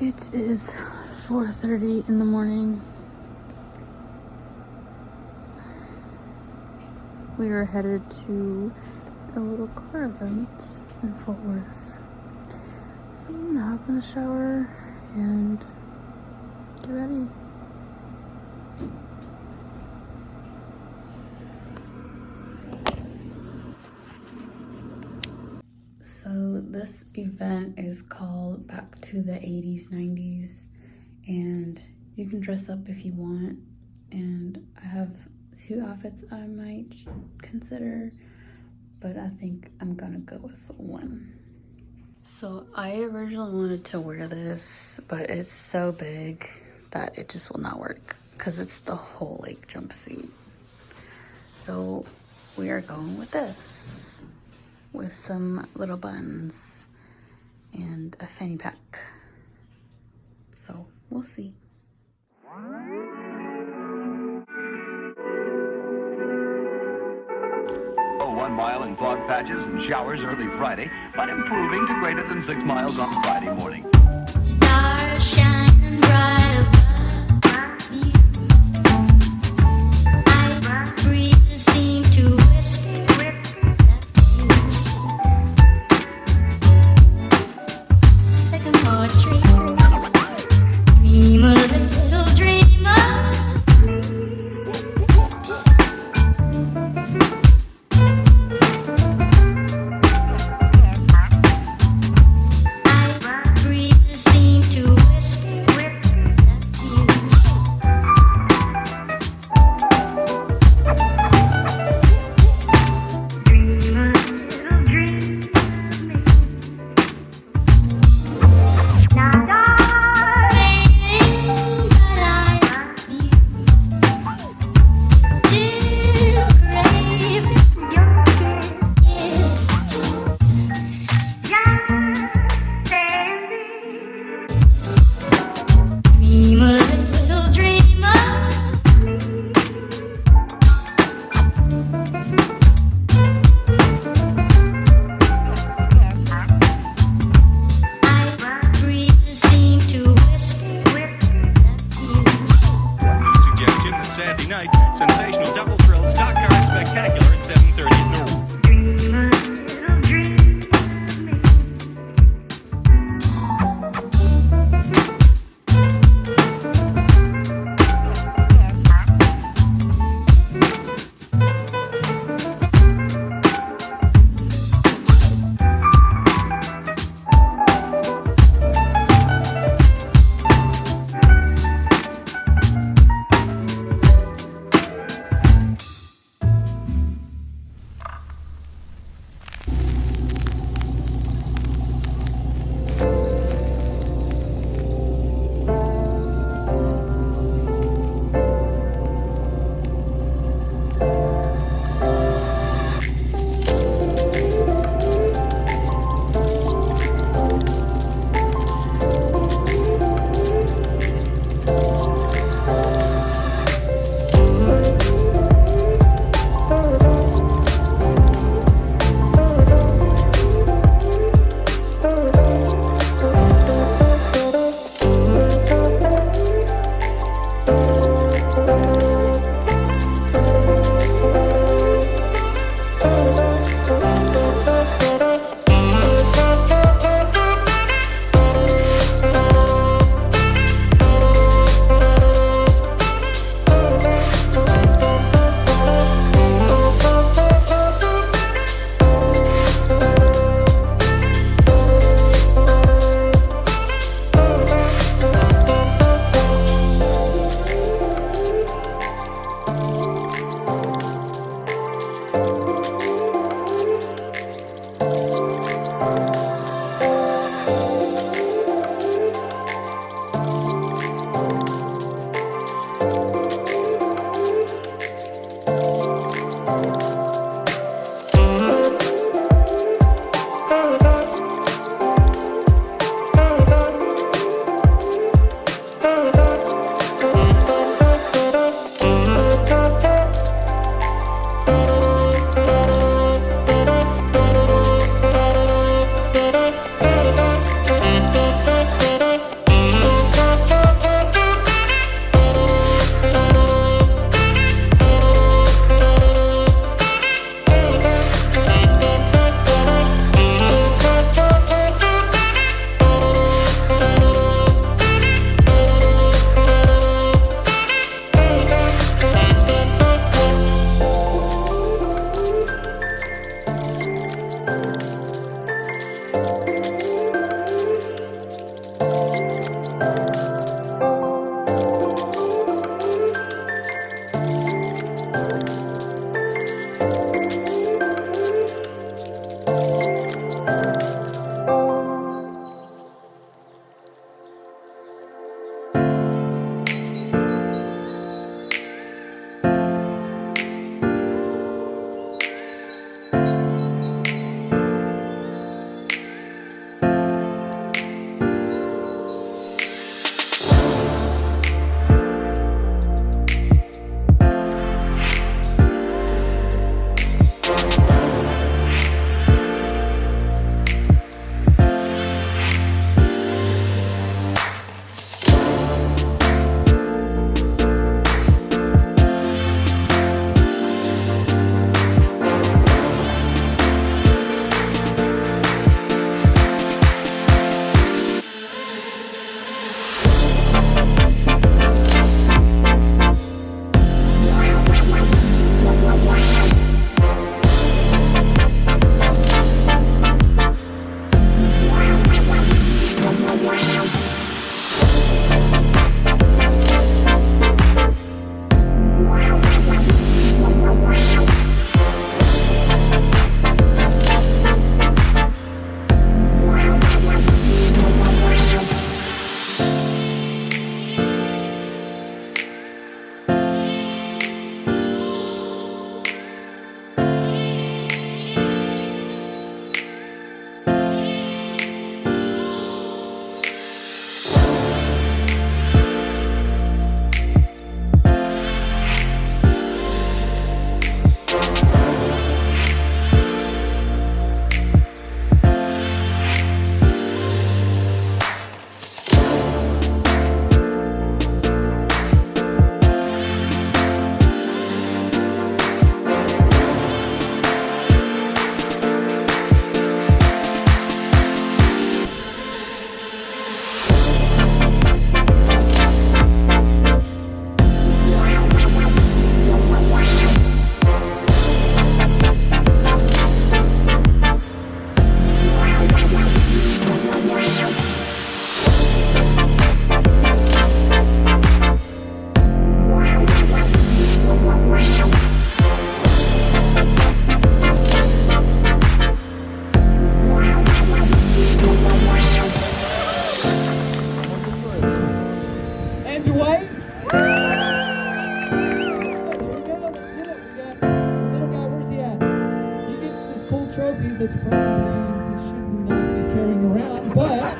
It is 4:30 in the morning. We are headed to a little car event in Fort Worth. So I'm gonna hop in the shower and get ready. So this event is called Back to the 80s, 90s, and you can dress up if you want. And I have 2 outfits I might consider, but I think I'm gonna go with one. So I originally wanted to wear this, but it's so big that it just will not work because it's the whole like jumpsuit. So we are going with this, with some little buttons and a fanny pack. So we'll see. Oh, 1 mile in fog patches and showers early Friday, but improving to greater than 6 miles on Friday morning. Stars shining bright above you. Night breezes seem to whisper that you. Sycamore tree, dream a little dreamer. Night breezes seem to whisper probably shouldn't be carrying around, but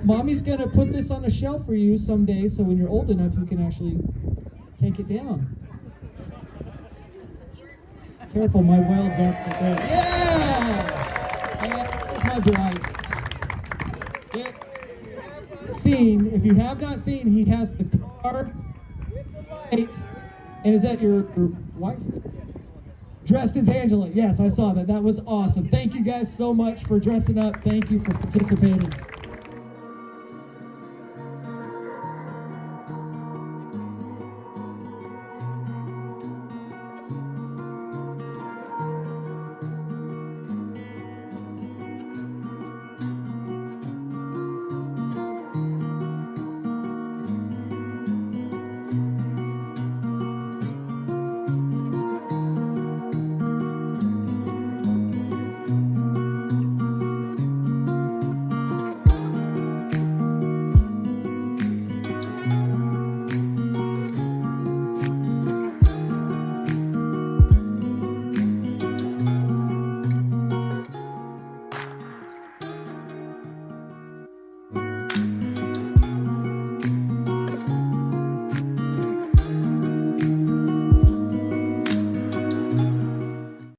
Mommy's gonna put this on a shelf for you someday, so when you're old enough, you can actually take it down. Careful, my welds aren't there. Yeah! And my bride. Scene, if you have not seen, he has the car with the light. And is that your wife? Dressed as Angela. Yes, I saw that. That was awesome. Thank you guys so much for dressing up. Thank you for participating.